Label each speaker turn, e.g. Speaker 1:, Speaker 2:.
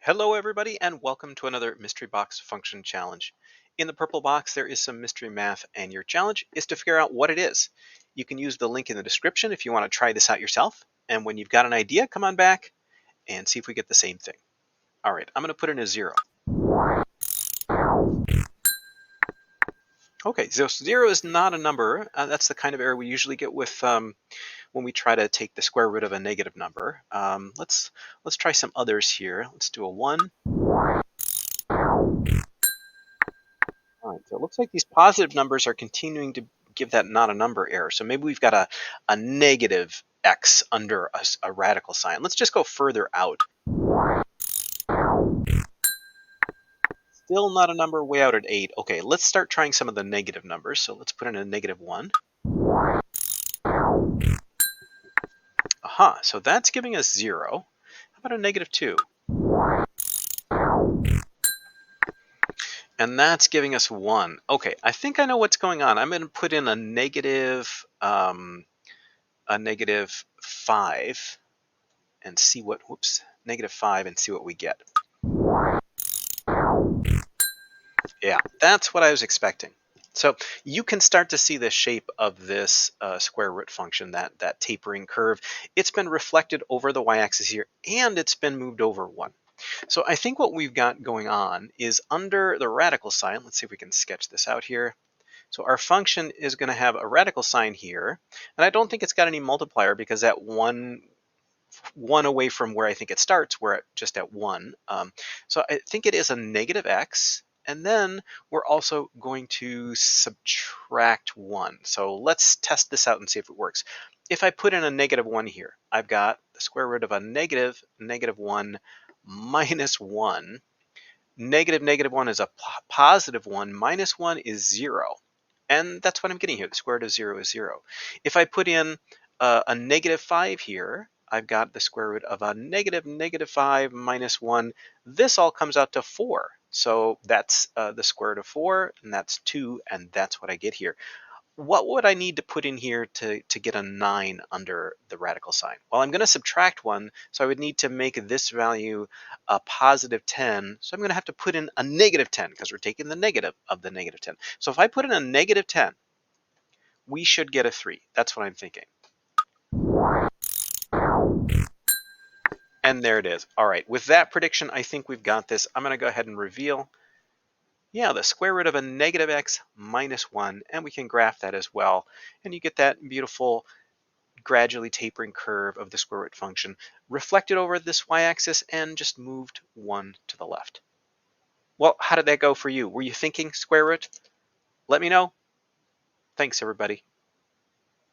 Speaker 1: Hello everybody and welcome to another mystery box function challenge. In the purple box there is some mystery math and your challenge is to figure out what it is. You can use the link in the description if you want to try this out yourself, and when you've got an idea come on back and see if we get the same thing. Alright, I'm going to put in a 0. Okay, so 0 is not a number. That's the kind of error we usually get with when we try to take the square root of a negative number. Let's try some others here. Let's do a 1. All right, so it looks like these positive numbers are continuing to give that not a number error. So maybe we've got a negative x under a radical sign. Let's just go further out. Still not a number, way out at 8. Okay, let's start trying some of the negative numbers. So let's put in a -1. Aha, so that's giving us 0. How about a -2? And that's giving us 1. Okay, I think I know what's going on. I'm going to put in a -5 and see what, whoops, -5 and see what we get. Yeah, that's what I was expecting. So you can start to see the shape of this square root function, that tapering curve. It's been reflected over the y-axis here, and it's been moved over 1. So I think what we've got going on is under the radical sign. Let's see if we can sketch this out here. So our function is going to have a radical sign here, and I don't think it's got any multiplier because that one away from where I think it starts, we're just at 1. So I think it is a -x, and then we're also going to subtract 1. So let's test this out and see if it works. If I put in a -1 here, I've got the square root of a -1 minus 1. -1 is a +1, minus 1 is 0. And that's what I'm getting here. The square root of 0 is 0. If I put in a -5 here, I've got the square root of a -5 minus 1. This all comes out to 4. So that's the square root of 4, and that's 2, and that's what I get here. What would I need to put in here to get a 9 under the radical sign? Well, I'm going to subtract 1, so I would need to make this value a +10. So I'm going to have to put in a -10 because we're taking the negative of the -10. So if I put in a -10, we should get a 3. That's what I'm thinking. And there it is. All right, with that prediction, I think we've got this. I'm going to go ahead and reveal. Yeah, the square root of a -x minus 1, and we can graph that as well. And you get that beautiful gradually tapering curve of the square root function reflected over this y-axis and just moved 1 to the left. Well, how did that go for you? Were you thinking square root? Let me know. Thanks, everybody.